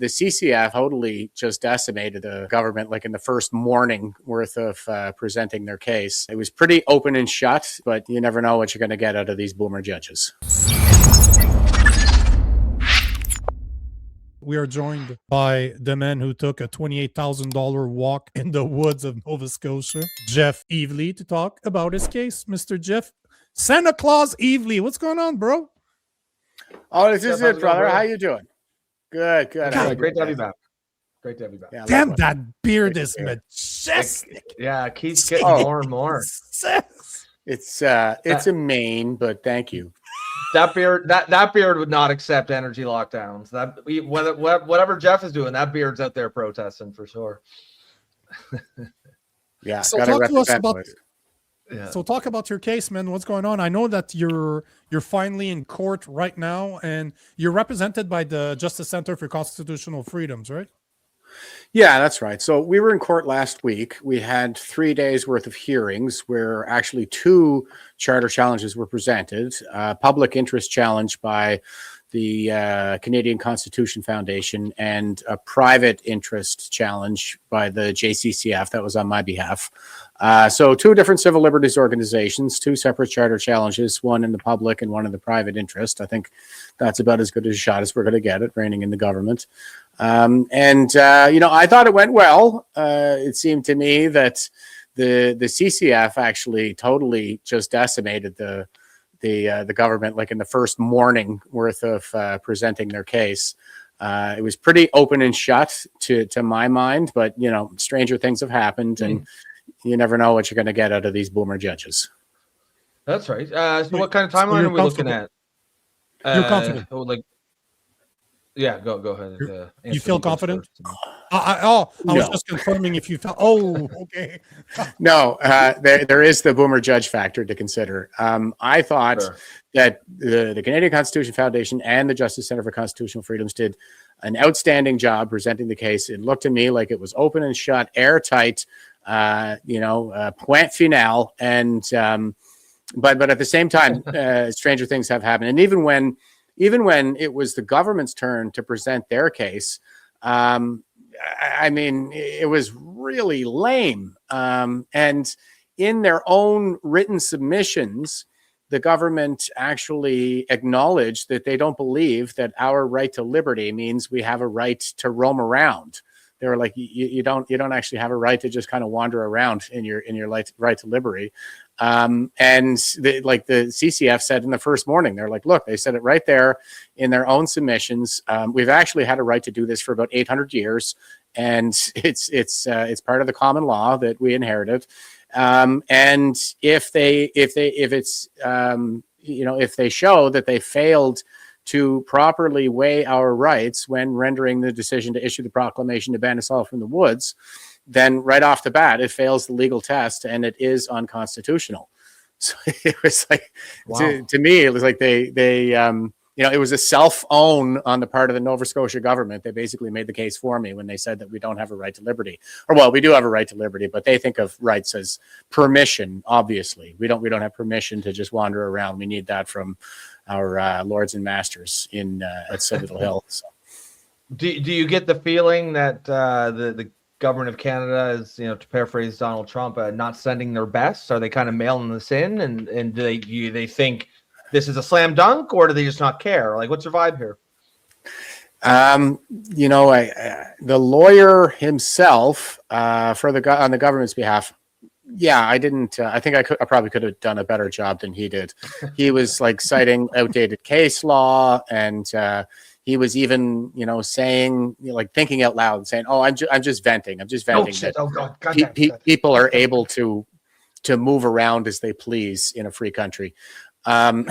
the CCF totally just decimated the government, like in the first morning worth of presenting their case. It was pretty open and shut, but you never know what you're going to get out of these boomer judges. We are joined by the man who took a $28,000 walk in the woods of Nova Scotia, Jeff Evely, to talk about his case. Mr. Jeff, Santa Claus Evely, what's going on, bro? Oh, this is it, brother. How you doing? Good. God, great to have you back. Great to have you back. Yeah, damn, that beard is majestic. Yeah, it keeps getting more and more. It's a mane, but thank you. That beard would not accept energy lockdowns. Whatever Jeff is doing, that beard's out there protesting for sure. Yeah. So talk to us about. Yeah. So talk about your case, man. What's going on? I know that you're finally in court right now, and you're represented by the Justice Center for Constitutional Freedoms, right? Yeah, that's right. So we were in court last week. We had 3 days worth of hearings where actually 2 charter challenges were presented. Public interest challenge by the Canadian Constitution Foundation and a private interest challenge by the JCCF. That was on my behalf. So 2 different civil liberties organizations, 2 separate charter challenges, one in the public and one in the private interest. I think that's about as good a shot as we're going to get at reining in the government. I thought it went well. It seemed to me that the CCF actually totally just decimated the government, like in the first morning worth of presenting their case. It was pretty open and shut to my mind, but stranger things have happened, and you never know what you're going to get out of these boomer judges. That's right. So what kind of timeline are we looking at? You're confident? Yeah, go ahead. You feel confident? I was just confirming if you felt. Oh, okay. No, there is the boomer judge factor to consider. I thought that the Canadian Constitution Foundation and the Justice Center for Constitutional Freedoms did an outstanding job presenting the case. It looked to me like it was open and shut, airtight, point final, and but at the same time, stranger things have happened, and even when it was the government's turn to present their case, it was really lame. And in their own written submissions, the government actually acknowledged that they don't believe that our right to liberty means we have a right to roam around. They were like, you don't actually have a right to just kind of wander around in your right to liberty. And the CCF said in the first morning, they're like, look, they said it right there in their own submissions. We've actually had a right to do this for about 800 years, and it's part of the common law that we inherited. And if they show that they failed to properly weigh our rights when rendering the decision to issue the proclamation to ban us all from the woods, then right off the bat, it fails the legal test and it is unconstitutional. So it was like, wow. to me, it was like they it was a self-own on the part of the Nova Scotia government. They basically made the case for me when they said that we don't have a right to liberty. Or, well, we do have a right to liberty, but they think of rights as permission, obviously. We don't have permission to just wander around. We need that from our lords and masters at Citadel Hill. So. Do you get the feeling that the government of Canada is, to paraphrase Donald Trump, not sending their best? Are they kind of mailing this in, and do they think this is a slam dunk, or do they just not care? Like, what's your vibe here? The lawyer himself on the government's behalf. Yeah, I didn't. I think I probably could have done a better job than he did. He was like citing outdated case law, and he was even, saying, thinking out loud, saying, "Oh, I'm just venting. I'm just venting." Oh God! People are able to move around as they please in a free country. There,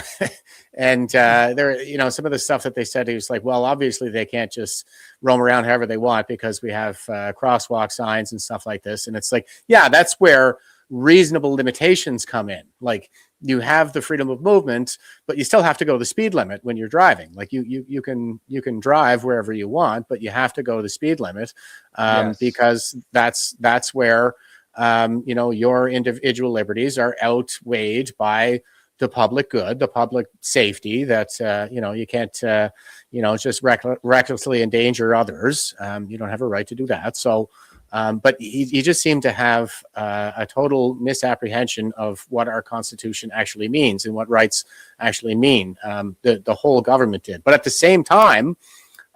some of the stuff that they said, he was like, well, obviously they can't just roam around however they want because we have crosswalk signs and stuff like this. And it's like, yeah, that's where reasonable limitations come in. Like, you have the freedom of movement, but you still have to go the speed limit when you're driving. Like you can drive wherever you want, but you have to go the speed limit because that's where, your individual liberties are outweighed by the public good, the public safety, that, you can't, just recklessly endanger others. You don't have a right to do that. So, but he just seemed to have a total misapprehension of what our Constitution actually means and what rights actually mean. The whole government did. But at the same time,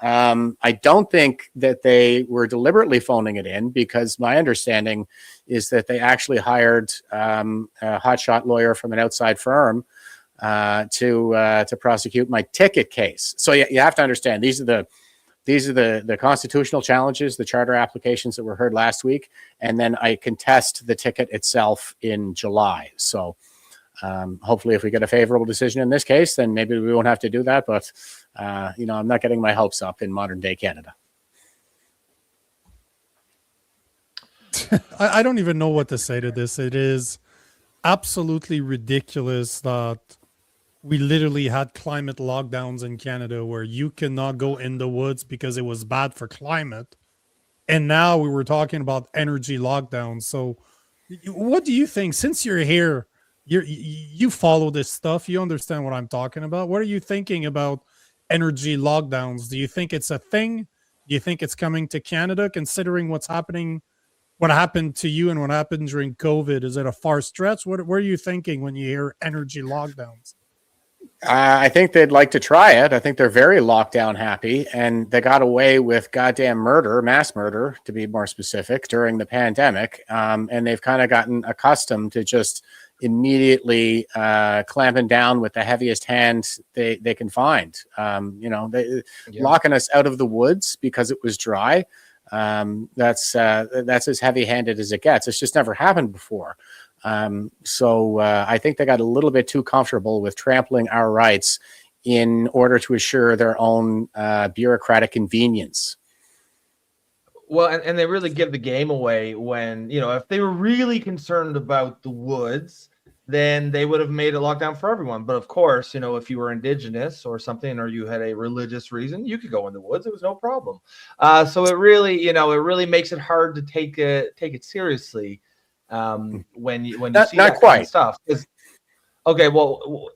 I don't think that they were deliberately phoning it in, because my understanding is that they actually hired a hotshot lawyer from an outside firm to prosecute my ticket case. So you have to understand, these are the constitutional challenges, the charter applications that were heard last week, and then I contest the ticket itself in July. So hopefully, if we get a favorable decision in this case, then maybe we won't have to do that. But I'm not getting my hopes up in modern day Canada. I don't even know what to say to this. It is absolutely ridiculous that we literally had climate lockdowns in Canada where you cannot go in the woods because it was bad for climate. And now we were talking about energy lockdowns. So what do you think? Since you're here, you follow this stuff, you understand what I'm talking about. What are you thinking about energy lockdowns? Do you think it's a thing? Do you think it's coming to Canada, considering what happened to you and what happened during COVID? Is it a far stretch? What are you thinking when you hear energy lockdowns? I think they'd like to try it. I think they're very lockdown happy, and they got away with goddamn murder, mass murder, to be more specific, during the pandemic. And they've kind of gotten accustomed to just immediately clamping down with the heaviest hand they can find. Locking us out of the woods because it was dry. That's as heavy-handed as it gets. It's just never happened before. So I think they got a little bit too comfortable with trampling our rights in order to assure their own bureaucratic convenience. Well, and they really give the game away when, if they were really concerned about the woods, then they would have made a lockdown for everyone. But of course, if you were Indigenous or something, or you had a religious reason, you could go in the woods. It was no problem. So it really makes it hard to take it seriously when you see that kind of stuff. Okay, well,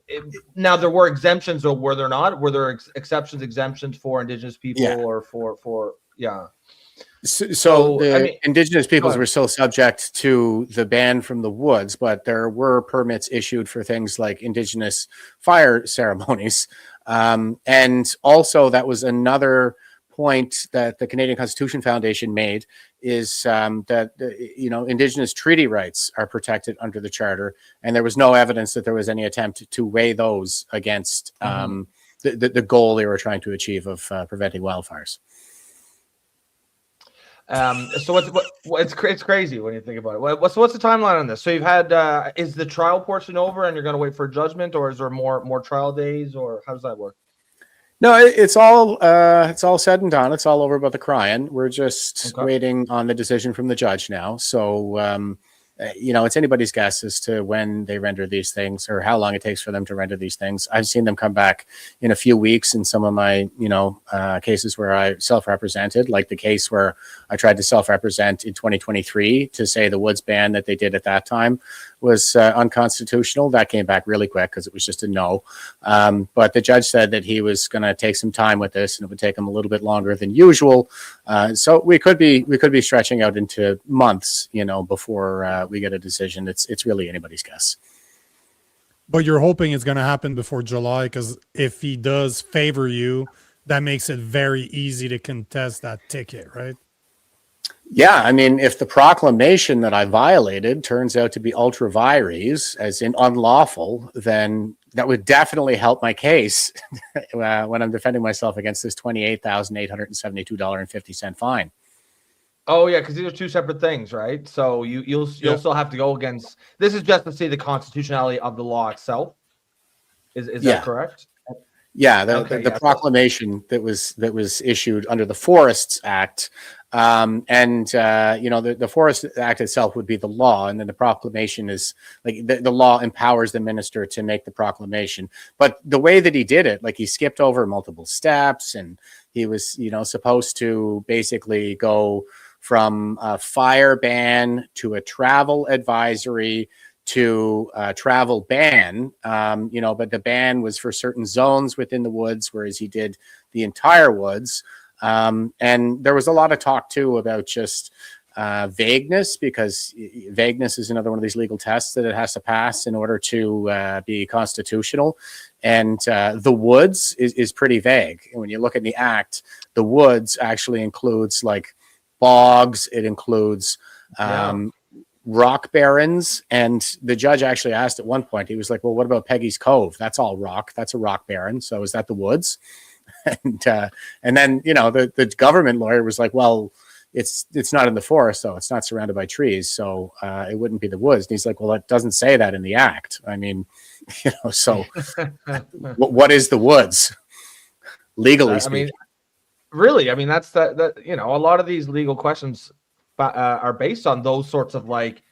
now there were exemptions, or were there not? Were there exemptions for Indigenous people, or for yeah? So Indigenous peoples were still subject to the ban from the woods, but there were permits issued for things like Indigenous fire ceremonies. And also, that was another point that the Canadian Constitution Foundation made, is that Indigenous treaty rights are protected under the Charter, and there was no evidence that there was any attempt to weigh those against the goal they were trying to achieve of preventing wildfires. So it's crazy when you think about it. What's the timeline on this? So you've had is the trial portion over and you're going to wait for a judgment, or is there more trial days, or how does that work? No, it's all said and done. It's all over but the crying. We're just waiting on the decision from the judge now. So it's anybody's guess as to when they render these things, or how long it takes for them to render these things. I've seen them come back in a few weeks in some of my, cases where I self-represented, like the case where I tried to self-represent in 2023 to say the woods ban that they did at that time was unconstitutional. That came back really quick because it was just a no. But the judge said that he was going to take some time with this, and it would take him a little bit longer than usual. So we could be stretching out into months, before we get a decision. It's really anybody's guess. But you're hoping it's going to happen before July, because if he does favor you, that makes it very easy to contest that ticket, right? Yeah, I mean, if the proclamation that I violated turns out to be ultra vires, as in unlawful, then that would definitely help my case when I'm defending myself against this $28,872.50 fine. Oh yeah, because these are two separate things, right? So you'll still have to go against. This is just to see the constitutionality of the law itself. Is that correct? Yeah, the proclamation that was issued under the Forests Act, the Forest Act itself would be the law, and then the proclamation is like the law empowers the minister to make the proclamation. But the way that he did it, like he skipped over multiple steps, and he was supposed to basically go from a fire ban to a travel advisory to travel ban, but the ban was for certain zones within the woods, whereas he did the entire woods. And there was a lot of talk too about just vagueness, because vagueness is another one of these legal tests that it has to pass in order to be constitutional. And the woods is pretty vague. And when you look at the act, the woods actually includes like bogs, it includes rock barrens. And the judge actually asked at one point, he was like, well, what about Peggy's Cove? That's all rock. That's a rock barren. So is that the woods? And then, the government lawyer was like, well, it's not in the forest, so it's not surrounded by trees, so it wouldn't be the woods. And he's like, well, it doesn't say that in the act. I mean, so what is the woods legally speaking? I mean, really, I mean, that's that a lot of these legal questions are based on those sorts of like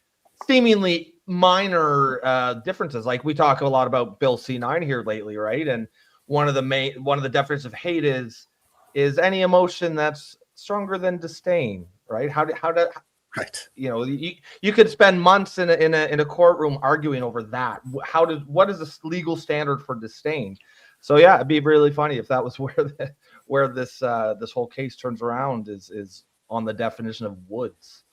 seemingly minor differences. Like we talk a lot about Bill C-9 here lately, right? And one of the definitions of hate is any emotion that's stronger than disdain, right? How Right. You could spend months in a courtroom arguing over that. What is the legal standard for disdain? So yeah, it'd be really funny if that was where this whole case turns around is on the definition of woods.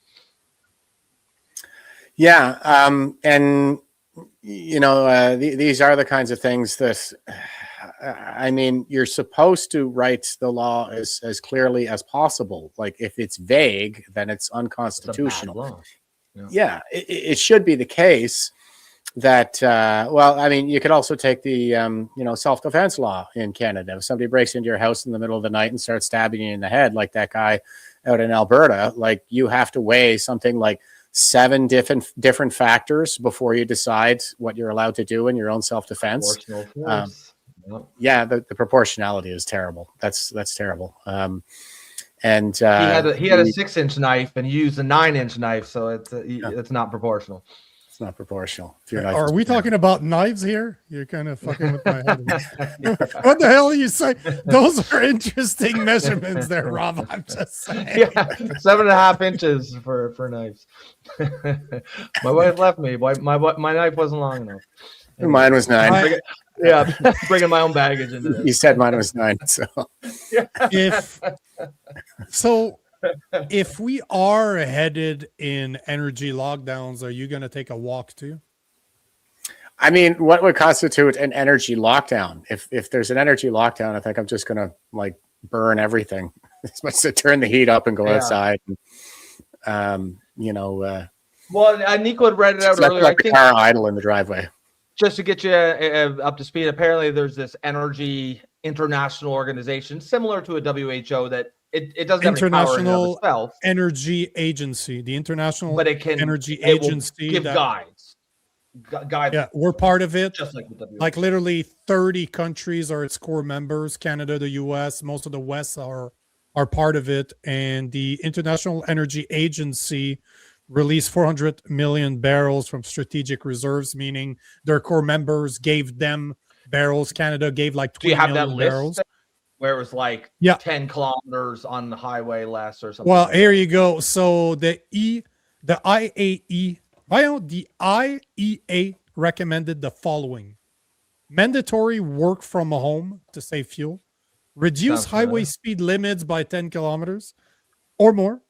Yeah, and these are the kinds of things that, I mean, you're supposed to write the law as clearly as possible. Like if it's vague, then it's unconstitutional. Yeah, it should be the case that, you could also take the, self-defense law in Canada. If somebody breaks into your house in the middle of the night and starts stabbing you in the head, like that guy out in Alberta, like you have to weigh something like 7 different factors before you decide what you're allowed to do in your own self-defense. Yeah, the proportionality is terrible. That's terrible. And he had a 6-inch knife and he used a 9-inch knife, so it's not proportional. It's not proportional. Are we talking about knives here? You're kind of fucking with my head. What the hell are you saying? Those are interesting measurements there, Rob. I'm just saying. Yeah, 7.5 inches for knives. My wife left me. My knife wasn't long enough. Mine was 9. Bringing my own baggage into this. You said mine was 9. So. If we are headed in energy lockdowns, are you going to take a walk too? I mean, what would constitute an energy lockdown? If there's an energy lockdown, I think I'm just going to like burn everything. It's supposed to turn the heat up and go outside. And, well, Nico had read it out earlier. Let the car idle in the driveway. Just to get you up to speed, apparently there's this energy international organization similar to a WHO that it doesn't have any power in and of itself. Energy Agency, the International Energy Agency, Agency, give guides. Yeah, we're part of it. Just like the WHO. Like literally 30 countries are its core members. Canada, the US, most of the West are part of it. And the International Energy Agency released 400 million barrels from strategic reserves, meaning their core members gave them barrels. Canada gave like 20 million barrels. Where it was like 10 kilometers on the highway less or something. Well, here you go. So the IEA recommended the following: mandatory work from home to save fuel, reduce highway speed limits by 10 kilometers or more,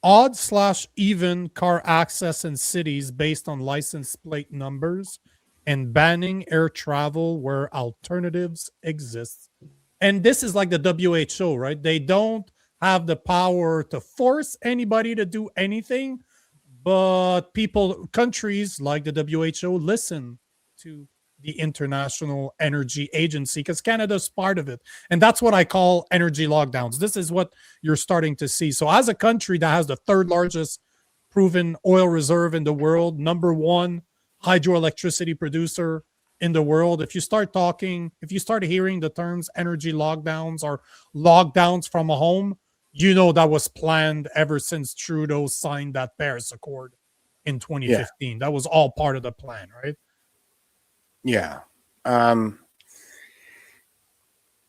odd/even car access in cities based on license plate numbers, and banning air travel where alternatives exist. And this is like the WHO, right? They don't have the power to force anybody to do anything, but countries like the WHO listen to the International Energy Agency because Canada's part of it. And that's what I call energy lockdowns. This is what you're starting to see. So as a country that has the 3rd largest proven oil reserve in the world, number 1 hydroelectricity producer in the world, if you start hearing the terms energy lockdowns or lockdowns from a home, that was planned ever since Trudeau signed that Paris Accord in 2015. Yeah. That was all part of the plan, right? Yeah.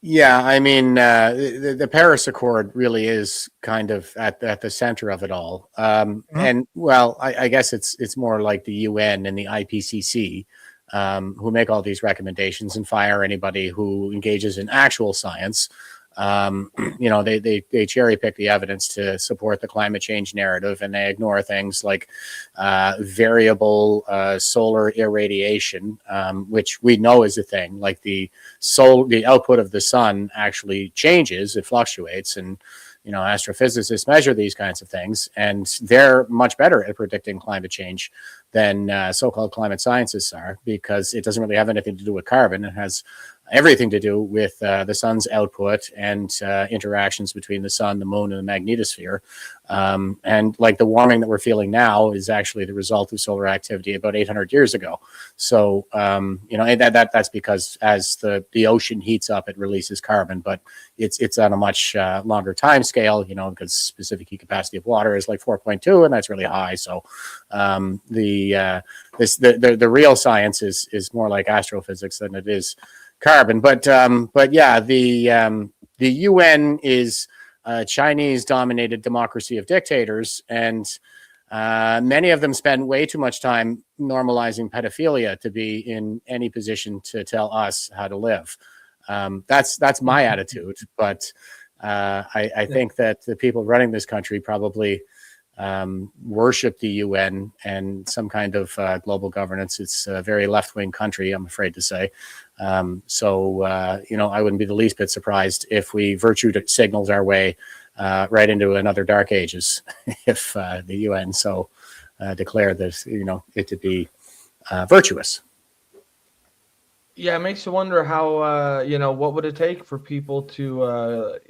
Yeah, I mean, the Paris Accord really is kind of at the center of it all. Huh? And well, I guess it's more like the UN and the IPCC, who make all these recommendations and fire anybody who engages in actual science. They cherry pick the evidence to support the climate change narrative, and they ignore things like variable solar irradiation, which we know is a thing. Like the output of the sun actually changes; it fluctuates, and astrophysicists measure these kinds of things, and they're much better at predicting climate change than so-called climate scientists are, because it doesn't really have anything to do with carbon. It has everything to do with the sun's output and interactions between the sun, the moon, and the magnetosphere. And like the warming that we're feeling now is actually the result of solar activity about 800 years ago. So, and that's because as the ocean heats up, it releases carbon, but it's on a much longer time scale, because specific heat capacity of water is like 4.2, and that's really high. So the real science is more like astrophysics than it is carbon. But yeah, the UN is a Chinese-dominated democracy of dictators, and many of them spend way too much time normalizing pedophilia to be in any position to tell us how to live. That's my attitude, but I think that the people running this country probably worship the UN and some kind of global governance. It's a very left-wing country, I'm afraid to say. So I wouldn't be the least bit surprised if we virtue signals our way right into another dark ages if the UN so declared that, it to be virtuous. Yeah, it makes you wonder how, what would it take for people to,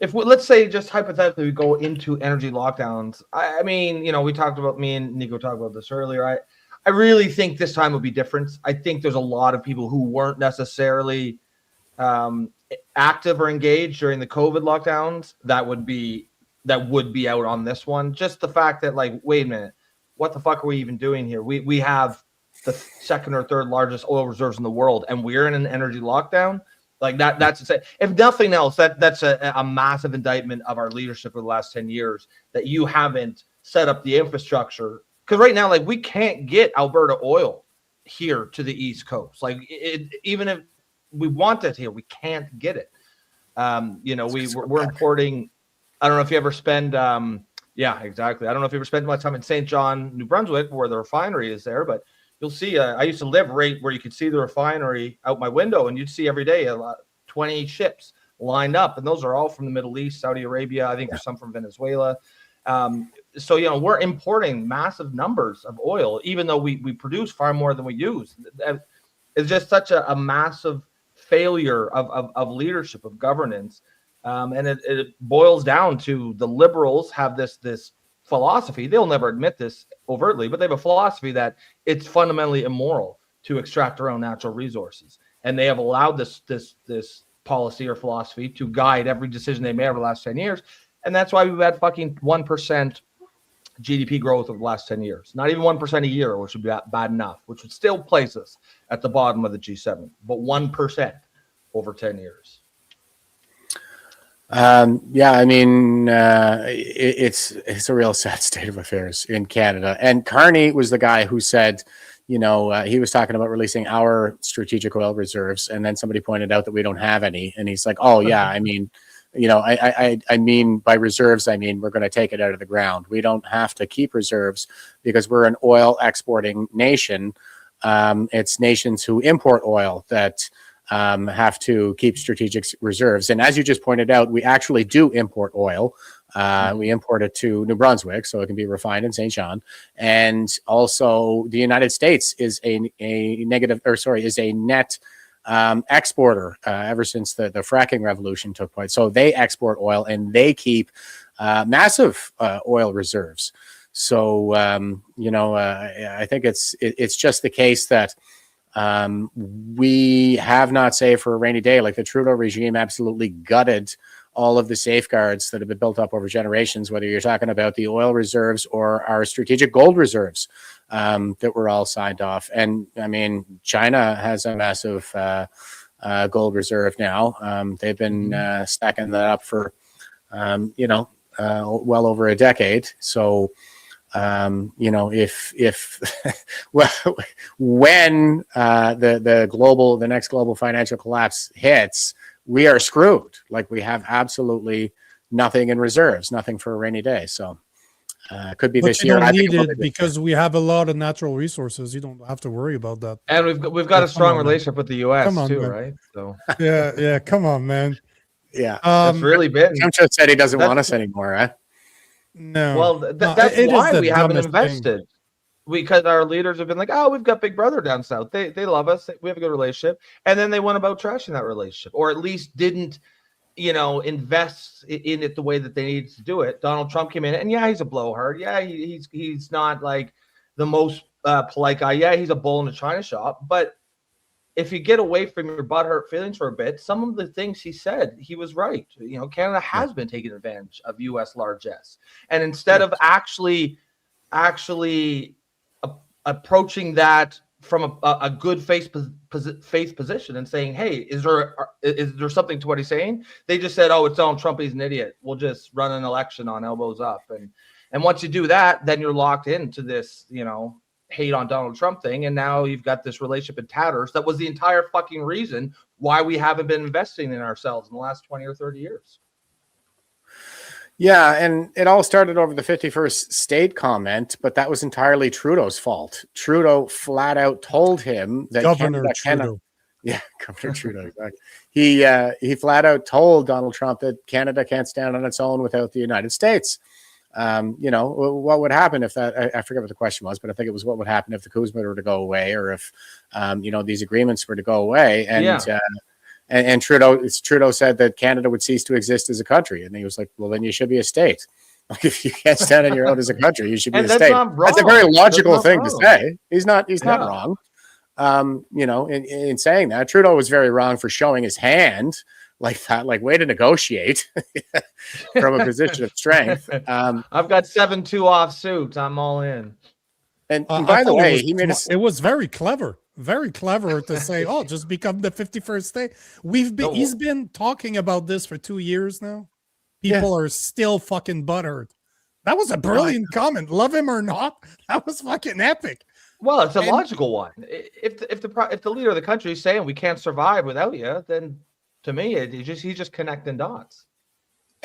if let's say just hypothetically we go into energy lockdowns. I mean, we talked about, me and Nico talked about this earlier. I really think this time will be different. I think there's a lot of people who weren't necessarily active or engaged during the COVID lockdowns that would be out on this one. Just the fact that, like, wait a minute, what the fuck are we even doing here? We have the second or third largest oil reserves in the world, and we're in an energy lockdown. Like that's if nothing else, that's a massive indictment of our leadership for the last 10 years, that you haven't set up the infrastructure. Because right now, like, we can't get Alberta oil here to the East Coast. Like, even if we want it here, we can't get it. We're importing. I don't know if you ever spend. Yeah, exactly. I don't know if you ever spent much time in St. John, New Brunswick, where the refinery is there, but you'll see. I used to live right where you could see the refinery out my window, and you'd see every day 20 ships lined up, and those are all from the Middle East, Saudi Arabia. I think there's some from Venezuela. So we're importing massive numbers of oil, even though we produce far more than we use. It's just such a massive failure of leadership, of governance, and it boils down to the Liberals have this philosophy. They'll never admit this overtly, but they have a philosophy that it's fundamentally immoral to extract our own natural resources, and they have allowed this policy or philosophy to guide every decision they made over the last 10 years. And that's why we've had fucking 1% GDP growth over the last 10 years. Not even 1% a year, which would be bad enough, which would still place us at the bottom of the G7, but 1% over 10 years. Yeah, I mean, it's a real sad state of affairs in Canada. And Carney was the guy who said, he was talking about releasing our strategic oil reserves, and then somebody pointed out that we don't have any, and he's like, "Oh yeah, I mean, I mean by reserves, I mean we're going to take it out of the ground. We don't have to keep reserves because we're an oil exporting nation. It's nations who import oil that have to keep strategic reserves. And as you just pointed out, we actually do import oil. We import it to New Brunswick, so it can be refined in St. John. And also, the United States is a net exporter ever since the fracking revolution took place. So they export oil and they keep massive oil reserves. So I think it's just the case that we have not saved for a rainy day. Like the Trudeau regime absolutely gutted all of the safeguards that have been built up over generations, whether you're talking about the oil reserves or our strategic gold reserves that were all signed off. And I mean, China has a massive gold reserve now. They've been stacking that up for, well over a decade. So, if well, when the next global financial collapse hits, we are screwed. Like, we have absolutely nothing in reserves, nothing for a rainy day. So could be But this you year. don't need it because we have a lot of natural resources. You don't have to worry about that. And we've got a strong man. relationship with the U.S. Come on, too, man. right? So Yeah. Come on, man. Yeah, that's really been. Trump just said he doesn't want us anymore, huh? No. Well, that's it is why the we haven't dumbest invested. Because our leaders have been like, oh, we've got Big Brother down south. They love us. We have a good relationship. And then they went about trashing that relationship, or at least didn't, invest in it the way that they needed to do it. Donald Trump came in, and yeah, he's a blowhard. Yeah, he's not like the most polite guy. Yeah, he's a bull in a china shop. But if you get away from your butthurt feelings for a bit, some of the things he said, he was right. Canada has been taking advantage of U.S. largesse, and instead of actually approaching that from a good faith position and saying, hey, is there something to what he's saying? They just said, oh, it's Donald Trump, he's an idiot, we'll just run an election on elbows up. And once you do that, then you're locked into this hate on Donald Trump thing, and now you've got this relationship in tatters. That was the entire fucking reason why we haven't been investing in ourselves in the last 20 or 30 years. Yeah, and it all started over the 51st state comment, but that was entirely Trudeau's fault. Trudeau flat out told him that Governor Canada Trudeau. Governor Trudeau, exactly. He flat out told Donald Trump that Canada can't stand on its own without the United States. What would happen if that? I forget what the question was, but I think it was what would happen if the CUSMA were to go away, or if these agreements were to go away, And Trudeau said that Canada would cease to exist as a country, and he was like, "Well, then you should be a state. Like, if you can't stand on your own as a country, you should be a state." That's a very logical thing to say. He's not wrong. In saying that, Trudeau was very wrong for showing his hand like that, like, way to negotiate from a position of strength. I've got 7-2 offsuit. I'm all in. And by the way, it was very clever. Very clever to say, "Oh, just become the 51st state." He's been talking about this for 2 years now. People are still fucking butthurt. That was a brilliant comment. Love him or not, that was fucking epic. Well, it's a logical one. If the leader of the country is saying we can't survive without you, then to me, he's just connecting dots.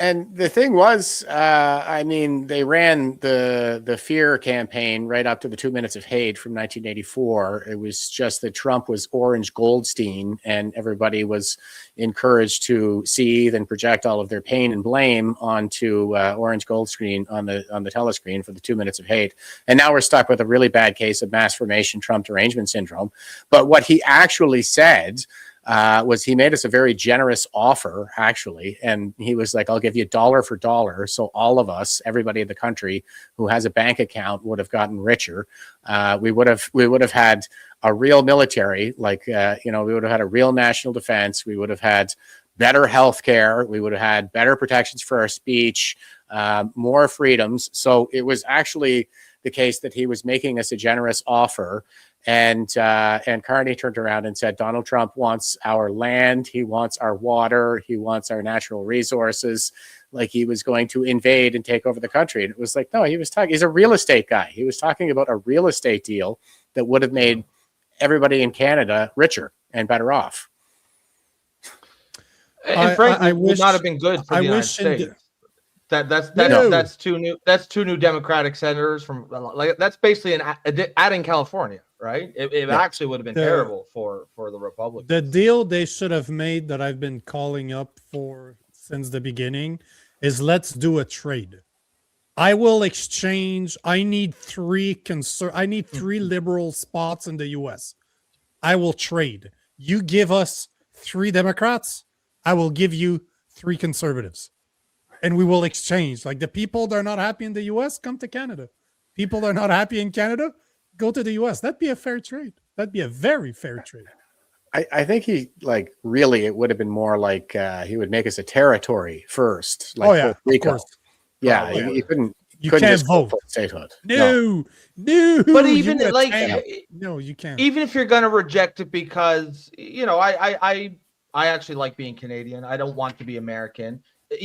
And the thing was, they ran the fear campaign right up to the 2 minutes of hate from 1984. It was just that Trump was Orange Goldstein, and everybody was encouraged to seethe and project all of their pain and blame onto Orange Goldstein on the telescreen for the 2 minutes of hate. And now we're stuck with a really bad case of mass formation Trump derangement syndrome. But what he actually said was he made us a very generous offer, actually. And he was like, I'll give you dollar for dollar. So all of us, everybody in the country who has a bank account, would have gotten richer. We would have had a real military, we would have had a real national defense. We would have had better health care. We would have had better protections for our speech, more freedoms. So it was actually the case that he was making us a generous offer. And Carney turned around and said, Donald Trump wants our land, he wants our water, he wants our natural resources, like he was going to invade and take over the country. And it was like, no, he's a real estate guy. He was talking about a real estate deal that would have made everybody in Canada richer and better off. And frankly, would not have been good for the United States. That's two new Democratic senators from, that's basically adding California, right? It actually would have been terrible for the Republicans. The deal they should have made that I've been calling up for since the beginning is, let's do a trade. I will exchange. I need three liberal spots in the U.S. I will trade. You give us 3 Democrats, I will give you 3 conservatives. And we will exchange. Like, the people that are not happy in the U.S. come to Canada. People that are not happy in Canada go to the U.S. That'd be a fair trade. That'd be a very fair trade. I think it would have been more like he would make us a territory first. Like, of course. Yeah, you couldn't can't vote for statehood. No. But no, you can't. Even if you're going to reject it because, I I actually like being Canadian. I don't want to be American. And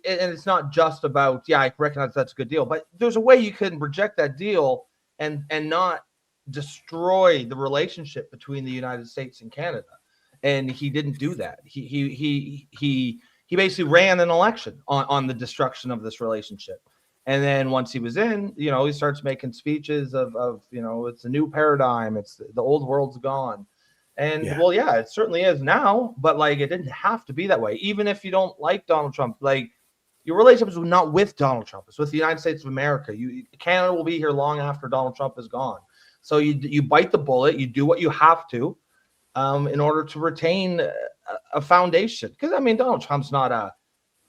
it's not just about, yeah, I recognize that's a good deal, but there's a way you can reject that deal and not destroy the relationship between the United States and Canada. And he didn't do that. He basically ran an election on the destruction of this relationship. And then once he was in, you know, he starts making speeches of you know, it's a new paradigm. It's the old world's gone. And well, yeah, it certainly is now, but like, it didn't have to be that way. Even if you don't like Donald Trump, like, your relationship is not with Donald Trump. It's with the United States of America. Canada will be here long after Donald Trump is gone. So you bite the bullet. You do what you have to in order to retain a foundation. Because, I mean, Donald Trump's not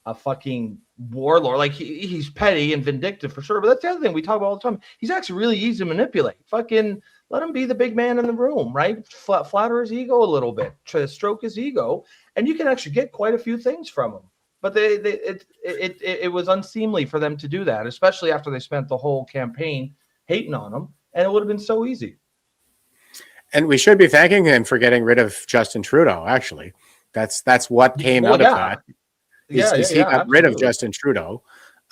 a fucking warlord. Like, he's petty and vindictive for sure. But that's the other thing we talk about all the time. He's actually really easy to manipulate. Fucking let him be the big man in the room, right? Flatter his ego a little bit, try to stroke his ego, and you can actually get quite a few things from him. But it was unseemly for them to do that, especially after they spent the whole campaign hating on him, and it would have been so easy. And we should be thanking him for getting rid of Justin Trudeau. Actually, that's what came out of that. He got rid of Justin Trudeau.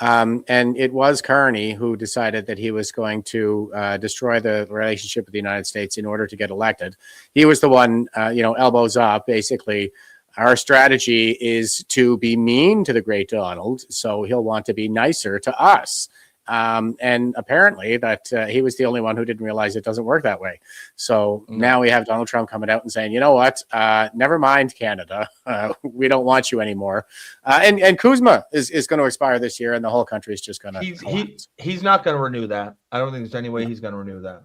And it was Carney who decided that he was going to destroy the relationship with the United States in order to get elected. He was the one, elbows up. Basically, our strategy is to be mean to the great Donald, so he'll want to be nicer to us. And apparently that he was the only one who didn't realize it doesn't work that way. So now we have Donald Trump coming out and saying, you know what, never mind Canada. We don't want you anymore. And Kuzma is going to expire this year, and the whole country is just going to he's not going to renew that. I don't think there's any way he's going to renew that.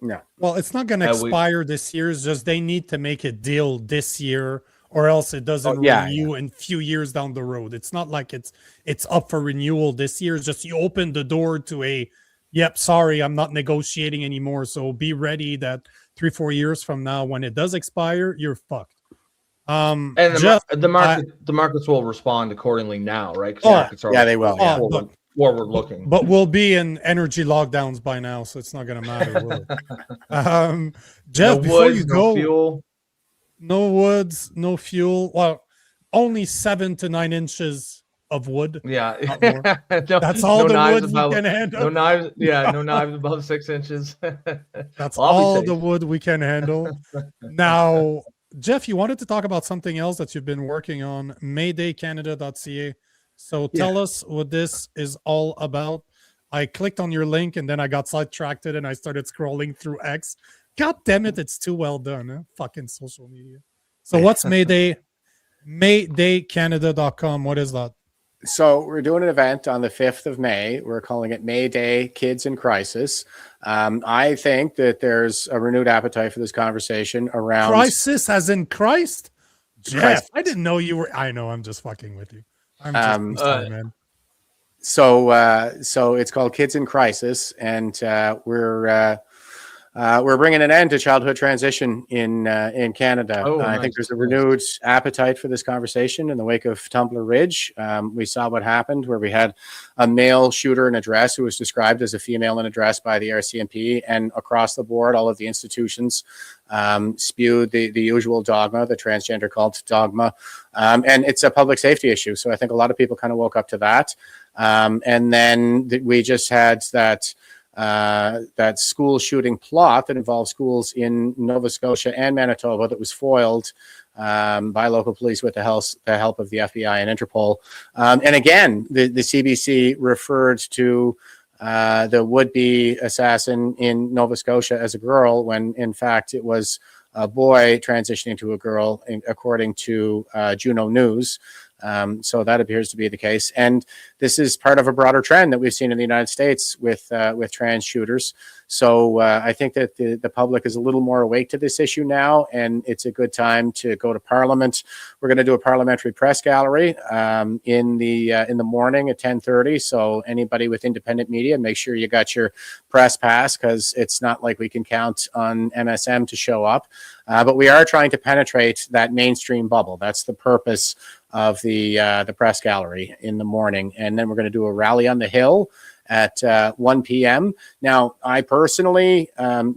No. Well, it's not going to expire this year. It's just they need to make a deal this year, or else it doesn't renew in a few years down the road. It's not like it's up for renewal this year. It's just you open the door to sorry, I'm not negotiating anymore. So be ready that 3-4 years from now, when it does expire, you're fucked. And the markets will respond accordingly now, right? They will. Forward looking. But we'll be in energy lockdowns by now, so it's not going to matter. Jeff, before you go, no fuel. No woods, no fuel. Well, only 7 to 9 inches of wood. Yeah. That's all the wood we can handle. No knives. Yeah, no knives above 6 inches. That's all the wood we can handle. Now, Jeff, you wanted to talk about something else that you've been working on, MayDayCanada.ca. So tell us what this is all about. I clicked on your link and then I got sidetracked and I started scrolling through X. God damn it, it's too well done, huh? Fucking social media. So what's MayDay? MayDayCanada.com. What is that? So we're doing an event on the 5th of May. We're calling it MayDay Kids in Crisis. I think that there's a renewed appetite for this conversation around... Crisis as in Christ? Jeff, I didn't know you were... I know, I'm just fucking with you. I'm sorry, man. So it's called Kids in Crisis, and we're bringing an end to childhood transition in Canada. I think there's a renewed appetite for this conversation in the wake of Tumbler Ridge. We saw what happened, where we had a male shooter in a dress who was described as a female in a dress by the RCMP, and across the board, all of the institutions spewed the usual dogma, the transgender cult dogma, and it's a public safety issue. So I think a lot of people kind of woke up to that, and then we just had that school shooting plot that involved schools in Nova Scotia and Manitoba that was foiled by local police with the help of the FBI and Interpol. And again, the CBC referred to the would-be assassin in Nova Scotia as a girl, when in fact it was a boy transitioning to a girl, according to Juno News. So that appears to be the case. And this is part of a broader trend that we've seen in the United States with trans shooters. So I think that the public is a little more awake to this issue now, and it's a good time to go to Parliament. We're going to do a parliamentary press gallery in the morning at 10:30. So anybody with independent media, make sure you got your press pass, because it's not like we can count on MSM to show up. But we are trying to penetrate that mainstream bubble. That's the purpose of the press gallery in the morning. And then we're going to do a rally on the Hill at 1 p.m. Now, I personally, I'm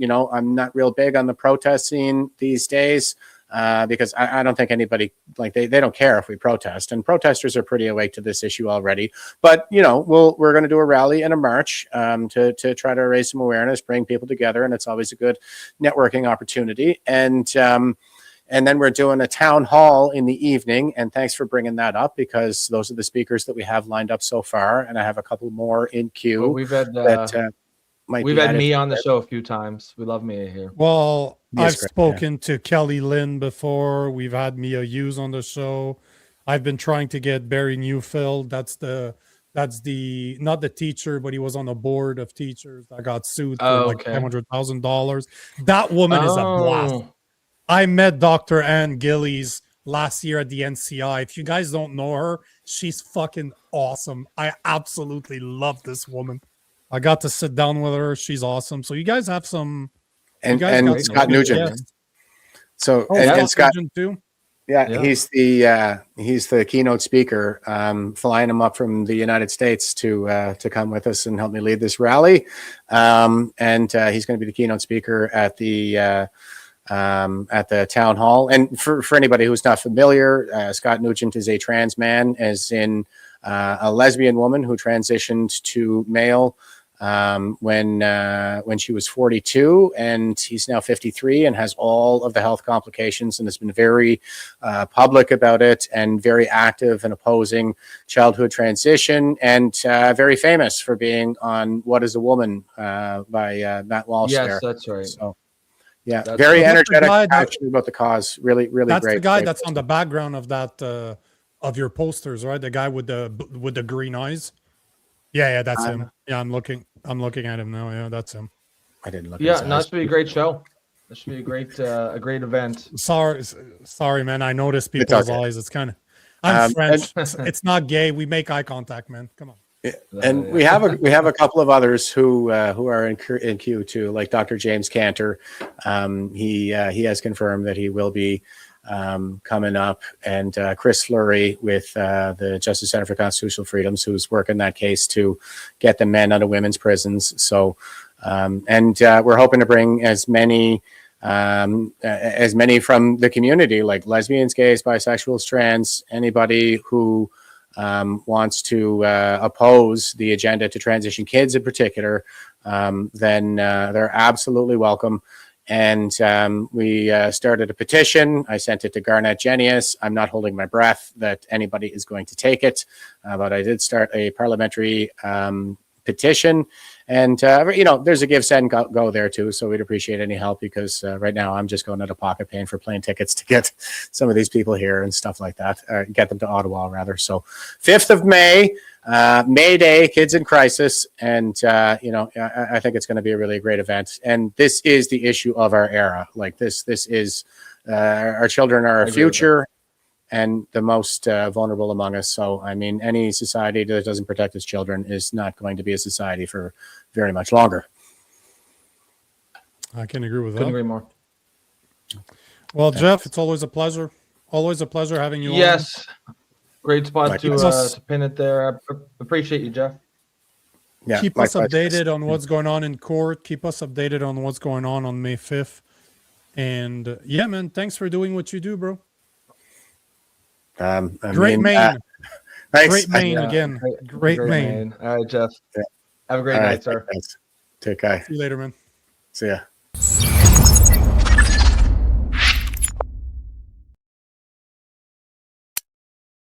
not real big on the protest scene these days. because I don't think anybody, like, they don't care if we protest, and protesters are pretty awake to this issue already. But we're going to do a rally and a march to try to raise some awareness, bring people together, and it's always a good networking opportunity. And then we're doing a town hall in the evening. And thanks for bringing that up, because those are the speakers that we have lined up so far. And I have a couple more in queue. Well, we've had me on the show a few times. We love Mia here. Well, Mia's I've great, spoken to Kelly Lynn before. We've had Mia Hughes on the show. I've been trying to get Barry Newfield. That's not the teacher, but he was on the board of teachers that got sued for like $500,000. That woman is a blast. I met Dr. Ann Gillies last year at the NCI. If you guys don't know her, she's fucking awesome. I absolutely love this woman. I got to sit down with her. She's awesome. So you guys have some. And Scott Nugent. Guests. So and Scott Nugent too. Yeah, he's the keynote speaker. Flying him up from the United States to come with us and help me lead this rally. And he's going to be the keynote speaker at the town hall. And for anybody who's not familiar, Scott Nugent is a trans man, as in a lesbian woman who transitioned to male when she was 42, and he's now 53 and has all of the health complications, and has been very public about it and very active in opposing childhood transition, and very famous for being on What is a Woman by Matt Walsh. Yes, that's right. So, yeah, very energetic, passionate about the cause. Really, really that's great. That's the guy that's on the background of that of your posters, right? The guy with the green eyes. Yeah, that's him. Yeah, I'm looking at him now. Yeah, that's him. I didn't look. Yeah, no, this should be a great show. This should be a great event. Sorry, man. I noticed people's eyes. It's kind of. I'm French. It's not gay. We make eye contact, man. Come on. And we have a couple of others who are in queue too, like Dr. James Cantor. He has confirmed that he will be coming up, and Chris Fleury with the Justice Center for Constitutional Freedoms, who's working that case to get the men out of women's prisons. So, and we're hoping to bring as many from the community, like lesbians, gays, bisexuals, trans, anybody who wants to oppose the agenda to transition kids in particular, then they're absolutely welcome. And we started a petition. I sent it to Garnett Genius. I'm not holding my breath that anybody is going to take it, but I did start a parliamentary petition. And, there's a give, send, go there too. So we'd appreciate any help, because right now I'm just going out of pocket paying for plane tickets to get some of these people here and stuff like that, get them to Ottawa rather. So 5th of May, MayDay, Kids in Crisis. And, I think it's going to be a really great event. And this is the issue of our era. Like this is our children are our future and the most vulnerable among us. So, I mean, any society that doesn't protect its children is not going to be a society for very much longer. I can agree with that. Couldn't agree more. Well, Jeff, it's always a pleasure. Always a pleasure having you on. Yes. Great spot to pin it there. I appreciate you, Jeff. Yeah, keep us updated on what's going on in court. Keep us updated on what's going on May 5th. And yeah, man, thanks for doing what you do, bro. Great Maine. Great Maine again. Great Maine. All right, Jeff. Yeah. Have a great night, sir. Thanks. Take care. See you later, man. See ya.